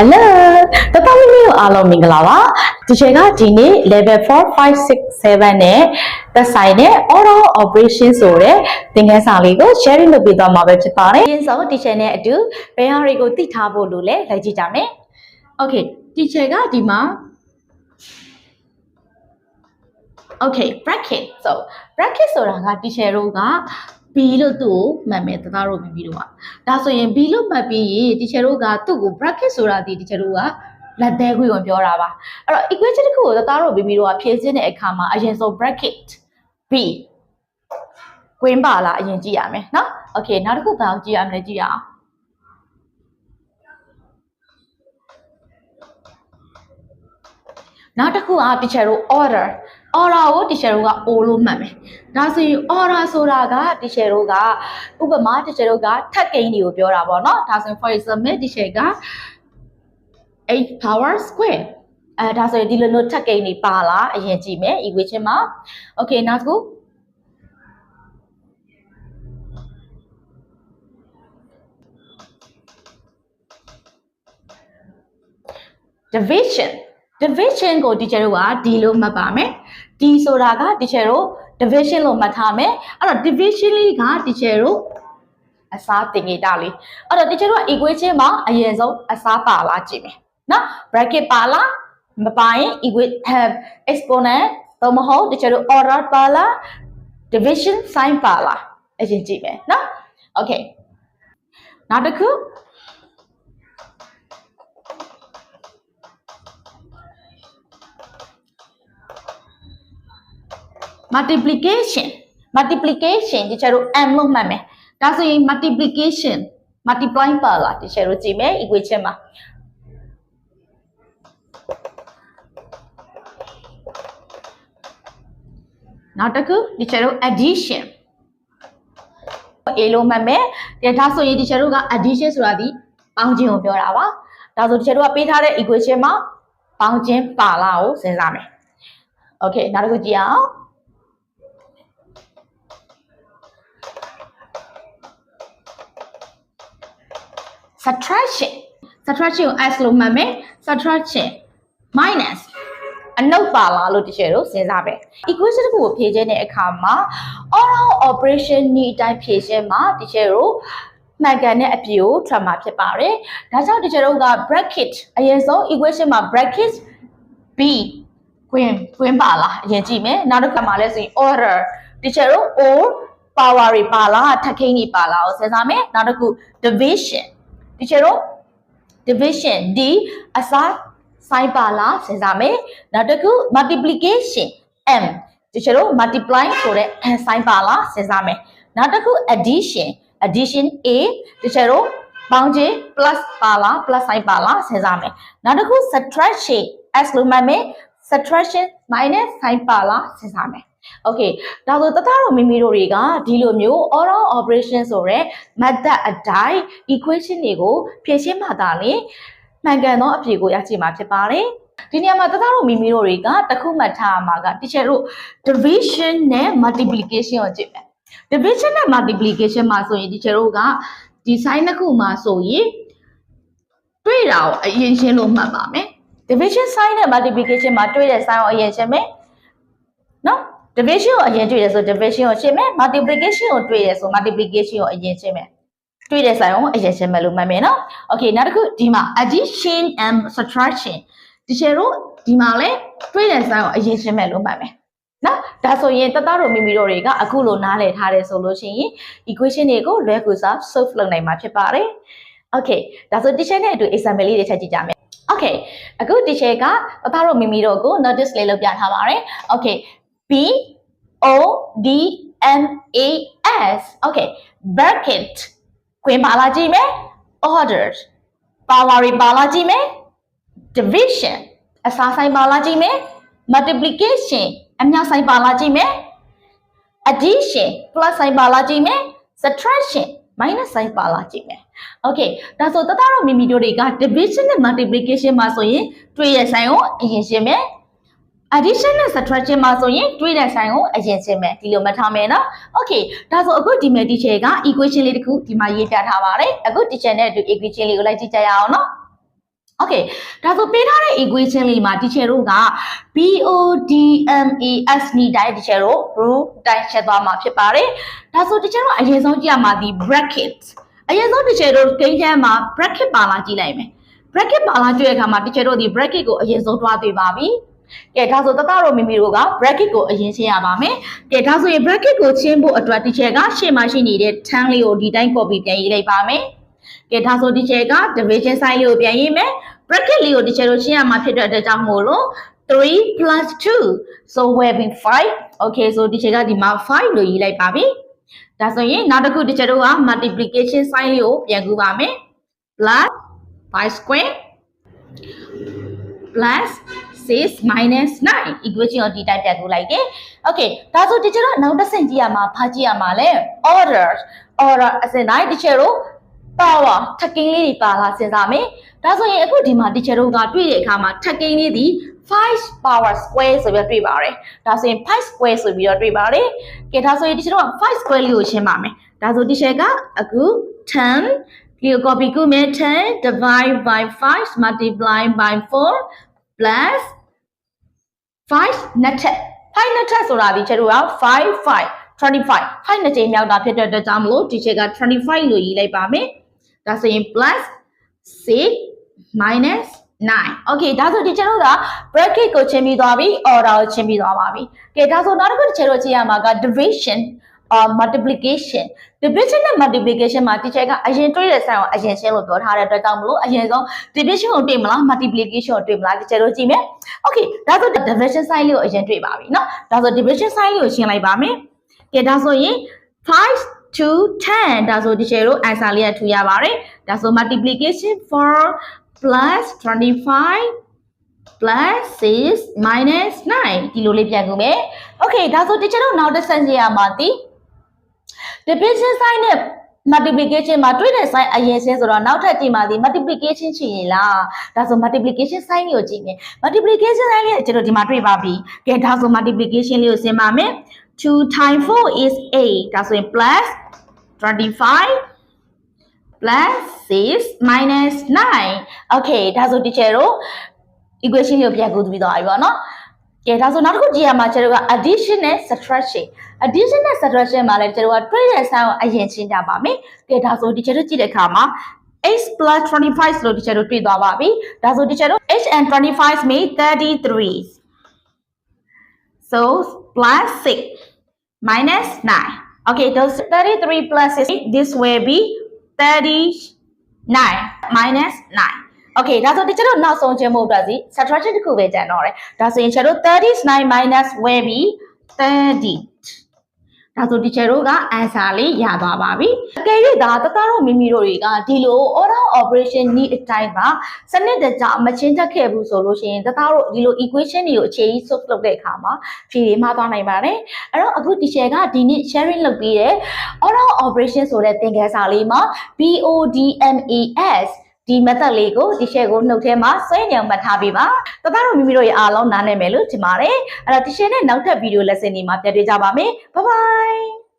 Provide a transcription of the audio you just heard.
Hello တတော်မီမျိုးအားလုံးမင်္ဂလာပါဒီချိန်ကဒီနေ့ level 4 5 6 7နဲ့သက်ဆိုင်တဲ့ oral operation ဆိုတဲ့သင်ခန်းစာလေးကို sharing လုပ်ပေးသွားမှာပဲဖြစ်ပါတယ်အရင်ဆုံးဒီချိန်နဲ့အတူဘယ်ဟာတွေကိုသိထားဖို့လို့လဲလိုက်ကြည့်ကြမယ် Okay ဒီချိန်ကဒီမှာ Okay bracket so bracket ဆိုတာကဒီချိန်တို့ကB လို့သူ့ကိုမှတ်မယ်တသားတို့ပြီးတော့ဒါဆိုရင် B လို့မှတ်ပြီးရင်ဒီချက်တို့ကသူ့ကို bracket ဆိုတာဒီချက်တို့ကလက်သေးခွေကိုပြောတာပါအဲ့တော့ equation တစ်ခုကိုတသားတို့ပြီးတော့ဖြည့်စင်းတဲ့အခါမှာအရင်ဆုံး bracket B ခွင်းပါလားအရင်ကြည့်ရမယ်နော် Okay နောက်တစ်ခုဘာကိုကြည့်ရမလဲကြည့်ရအောင်နောက်တစ်ခုကဒီချက်တို့ order ကိုဒီချက်တို့က O လို့မှတ်မယ်ဒါဆိုရင် order ဆိုတာကဒီချက်တို့ကဥပမာဒီချက်တို့ကထပ်ကိန်းတွေကိုပြောတာပေါ့နော်ဒါဆိုရင် for example ဒီချက်က8 power square ဒါဆိုရင်ဒီလိုမျိုးထပ်ကိန်းတွေပါလားအရင်ကြည့်မယ် equation မှာ okay နောက်တစ်ခုdivision ကိုဒီချက်တို့ကဒီလိုမှတ်ပါမယ်ဒီဆိုတာကဒီချက်တို့ division လို့မှတ်ထားမယ်အဲ့တော့ division လေးကဒီချက်တို့အစားတင်ကြတာလေးအဲ့တော့ဒီချက်တို့ equation မှာအရင်ဆုံးအစားပါလားကြည့်မယ်နော် bracket ပါလားမပါရင် exponent တော့မဟုတ်ဒီချက်တို့ order ပါလား division sign ပါလားအရင်ကြည့်မယ်နော် okay နောက်တစ်ခုmultiplication ဒီချက်တို့ m လို့မှတ်မယ်ဒါဆိုရင် multiplication multiply ပါလားဒီချက်တို့ကြည့်မယ် equation မှာနောက်တစ်ခုဒီချက်တို့ addition a လို့မှတ်မယ်ဒါဆိုရင်ဒီချက်တို့က addition ဆိုတာဒီပေါင်းခြင်းကိုပြောတာပါဒါဆိုဒီချက်တို့ကပေးထားတဲ့ equation မှာပေါင်းခြင်းပါလားကိုစဉ်းစားမယ် okay နောက်တစ်ခုကြည့်အောင်subtraction ကို s လို့မှတ်မယ် subtraction minus အနုတ်ပါလားလို့ဒီချက်တို့စဉ်းစားပဲ equation တစ်ခုကိုဖြည့်ခြင်းတဲ့အခါမှာ oral operation နည်းအတိုင်းဖြည့်ခြင်းမှာဒီချက်တို့မှန်ကန်တဲ့အဖြေကိုထွက်မှာဖြစ်ပါတယ်ဒါကြောင့်ဒီချက်တို့က bracket အရင်ဆုံး equation မှာ bracket b ခွင်းပါလားအရင်ကြည့်မယ်နောက်တစ်ခါမှာလဲဆိုရင် order ဒီချက်တို့ o power တွေပါလားထပ်ခိန်းတွေပါလားကိုစဉ်းစားမယ်နောက်တစ်ခု divisionဒီချက်တို့ division d အစားဆိုင်ပါလားစဉ်းစားမယ်နောက်တစ်ခု multiplication m ဒီချက်တို့ multiply ဆိုတဲ့ဆိုင်ပါလားစဉ်းစားမယ်နောက်တစ်ခု addition a ဒီချက်တို့ပေါင်းခြင်း plus ပါလား plus ဆိုင်ပါလားစဉ်းစားမယ်နောက်တစ်ခု subtraction s လို့မှတ်မယ် subtraction minus ဆိုင်ပါလားစဉ်းစားမယ်Okay ဒါဆိုတသားတို့မိမိတို့တွေကဒီလိုမျိုး oral operation ဆိုတဲ့ method အတိုင်း equation တွေကိုဖြည့်ရှင်းမှသာလေမှန်ကန်သောအဖြေကိုရရှိမှာဖြစ်ပါတယ်ဒီနေရာမှာတသားတို့မိမိတို့တွေကတစ်ခုမှတ်ထားမှာကတချို့တို့ division နဲ့ multiplication ကိုကြည့်မယ် division နဲ့ multiplication မှာဆိုရင်တချို့တို့ကဒီ sign တစ်ခုမှာဆိုရင်တွေ့တာကိုအရင်ရှင်းလို့မှတ်ပါမယ် division sign နဲ့ multiplication မှာတွေ့တဲ့ sign ကိုအရင်ရှင်းမယ်နော် division ကိုအရင်တွေ့ရဆို division ကိုရှင်းမယ် multiplication ကိုတွေ့ရဆို multiplication ကိုအရင်ရှင်းမယ်တွေ့တဲ့ဆိုင်ကိုအရင်ရှင်းမယ်လို့မှတ်မယ်နော် okay နောက်တစ်ခုဒီမှာ addition and subtraction ဒီချက်တို့ဒီမှာလဲတွေ့တဲ့ဆိုင်ကိုအရင်ရှင်းမယ်လို့မှတ်မယ်နော်ဒါဆိုရင်တသားတို့မိမိတို့တွေကအခုလိုနားလည်ထားတယ်ဆိုလို့ရှိရင် equation တွေကိုလွယ်ကူစွာ solve လုပ်နိုင်မှာဖြစ်ပါတယ် okay ဒါဆိုဒီချက်နဲ့အတူ example လေးတွေချက်ကြည့်ကြမယ် okay အခုဒီချက်ကတသားတို့မိမိတို့ကို notice လေးလုပ်ပြထားပါတယ် okay B O D M A S okay bracket ခွင်းပါလာကြည့်မယ် order power ပါလာကြည့်မယ် division အစားဆိုင်ပါလာကြည့်မယ် multiplication အများဆိုင်ပါလာကြည့်မယ် addition plus ဆိုင်ပါလာကြည့်မယ် subtraction minus ဆိုင်ပါလာကြည့်မယ် okay ဒါဆိုတသားတော့မိမိတို့တွေက division နဲ့ multiplication မှာဆိုရင်တွေ့ရဆိုင်ကိုအရင်ရှင်းမယ်addition နဲ့ subtraction မှာဆိုရင်တွေ့တဲ့ဆိုင်ကိုအရင်ရှင်းမယ်ဒီလိုမှတ်ထားမယ်နော် okay ဒါဆိုအခုဒီမဲ့ teacher က equation လေးတစ်ခုဒီမှာရေးပြထားပါတယ်အခု teacher နဲ့အတူ equation လေးကိုလိုက်ကြည့်ကြရအောင်နော် Okay ဒါဆိုပေးထားတဲ့ equation လေးမှာ teacher တို့က BODMAS နည်းတိုင်း teacher တို့ rule တိုင်းချက်သွားမှာဖြစ်ပါတယ်ဒါဆို teacher တို့အရင်ဆုံးကြည့်ရမှာဒီ bracket အရင်ဆုံး teacher တို့ကိန်းချမ်းမှာ bracket ပါလာကြည့်လိုက်မယ် bracket ပါလာကြည့်တဲ့အခါမှာ teacher တို့ဒီ bracket ကိုအရင်ဆုံးတွားတွေ့ပါပြီကဲဒါဆိုတသားတို့မိမိတို့က bracket ကိုအရင်ရှင်းရပါမယ်ကဲဒါဆိုရင် bracket ကိုရှင်းဖို့အတွက် teacher ကရှေ့မှာရှိနေတဲ့ term လေးကိုဒီတိုင်း copy ပြန်ရေးလိုက်ပါမယ်ကဲဒါဆို teacher က division sign လေးကိုပြန်ရေးမယ် bracket လေးကို teacher တို့ရှင်းရမှာဖြစ်တဲ့အတွက်ကြောင့်မို့လို့3 plus 2 so we'll be 5 okay so teacher ကဒီမှာ5လို့ရေးလိုက်ပါပြီဒါဆိုရင်နောက်တစ်ခု teacher တို့က multiplication sign လေးကိုပြန်ကူပါမယ် plus 5 square plus 6 minus 9 equation ကိုဒီတိုင်းပြန်ကူလိုက်တယ် okay ဒါဆို teacher တို့နောက်တစ်ဆင့်ကြည့်ရမှာဖာကြည့်ရမှာလဲ order အစင်တိုင်း teacher တို့ power ထပ်ကိန်းလေးတွေပါလာစဉ်းစားမယ်ဒါဆိုရင်အခုဒီမှာ teacher တို့ကတွေ့တဲ့အခါမှာထပ်ကိန်းလေးဒီ5 power square ဆိုပြီးတွေ့ပါတယ်ဒါဆိုရင်5 square ဆိုပြီးတော့တွေ့ပါတယ်ကဲဒါဆိုရင် teacher တို့က5 square လေးကိုရှင်းပါမယ်ဒါဆို teacher ကအခု10လေးကို copy ကူမယ်10 divide by 5 multiply by 4 plus 5 နှစ်ထက်5နှစ်ထက်ဆိုတာဒီ teacher တို့က5 25 5နှစ်ကြိမ်မြောက်တာဖြစ်တဲ့အတွက်ကြောင့်မလို့ teacher က25လို့ရေးလိုက်ပါမယ်ဒါဆိုရင် plus 6 minus 9 okay ဒါဆို teacher တို့က bracket ကိုရှင်းပြီးသွားပြီ order ကိုရှင်းပြီးသွားပါပြီကဲဒါဆိုနောက်တစ်ခု teacher တို့ကြည့်ရမှာက division multiplication division နဲ့ multiplication မှာ teacher ကအရင်တွေ့တဲ့ sign ကိုအရင်ရှင်းလို့ပြောထားတဲ့အတွက်ကြောင့်မလို့အရင်ဆုံး division ကိုတွေ့မလား multiplication ကိုတွေ့မလား teacher တို့ကြည့်မယ် okay ဒါဆို division sign လေးကိုအရင်တွေ့ပါပြီเนาะဒါဆို division sign လေးကိုရှင်းလိုက်ပါမယ်ကဲဒါဆိုရင်5 to 10ဒါဆို teacher တို့ answer လေးကထူရပါတယ်ဒါဆို multiplication 4 plus 25 plus 6 minus 9ဒီလိုလေးပြန်ကူမယ် okay ဒါဆို teacher တို့နောက်တစ်ဆင့်ကြည့်ရမှာဒီ division sign နဲ့ multiplication မှာတွေ့တဲ့ sign အရင်ရှင်းဆိုတော့နောက်ထပ်ကြည့်မှာဒီ multiplication ရှိရင်လားဒါဆို multiplication sign လေးကိုကြည့်မယ် multiplication sign လေးကျွန်တော်ဒီမှာတွေ့ပါပြီကဲဒါဆို multiplication လေးကိုရှင်းပါမယ်2 times 4 is 8ဒါဆိုရင် plus 25 plus 6 minus 9 okay ဒါဆို teacher တို့ equation ကိုပြန်ကူပြီးသွားပြီပေါ့နော်ကဲဒါဆိုနောက်တစ်ခုကြည့်ရမှာကျွန်တော်က addition နဲ့ subtraction addition နဲ့ subtraction မှာလည်းကျွန်တော်ကတွေ့တဲ့ sign ကိုအရင်ရှင်းကြပါမယ်ကဲဒါဆို teacher တို့ကြည့်တဲ့အခါမှာ 8 plus 25လို့ teacher တို့တွေ့သွားပါပြီဒါဆို teacher တို့ 8 and 25 make 33 so plus 6 minus 9 okay those 33 plus 6 this will be 39 minus 9 okay ဒါဆို teacher တို့နောက်ဆုံးကျင်းဖို့အတွက်စီ subtraction တစ်ခုပဲကျန်တော့တယ်ဒါဆိုရင် teacher တို့39 minus will be 30ဒါဆို teacher တို့က answer လေးရသွားပါပြီအကယ်၍ဒါတသားတို့မိမိတို့တွေကဒီလို order operation နည်းအတိုင်းပါစနစ်တကျမချင်းတက်ခဲ့ဘူးဆိုလို့ရှိရင်တသားတို့ဒီလို equation တွေကိုအခြေကြီး solve လုပ်တဲ့အခါမှာဖြေမှားသွားနိုင်ပါတယ်အဲ့တော့အခု teacher ကဒီနေ့ sharing လုပ်ပြီးတဲ့ order operation ဆိုတဲ့သင်ခန်းစာလေးမှာ BODMASဒီ method လေးကို teacher ကိုနှုတ်ထဲမှာဆွဲညံမှတ်ထားပေးပါတသားတို့မိမိတို့ရဲ့အားလုံးနားလည်မယ်လို့ထင်ပါတယ်အဲ့တော့ teacher နဲ့နောက်ထပ် video lesson တွေမှာပြန်တွေ့ကြပါမယ် bye bye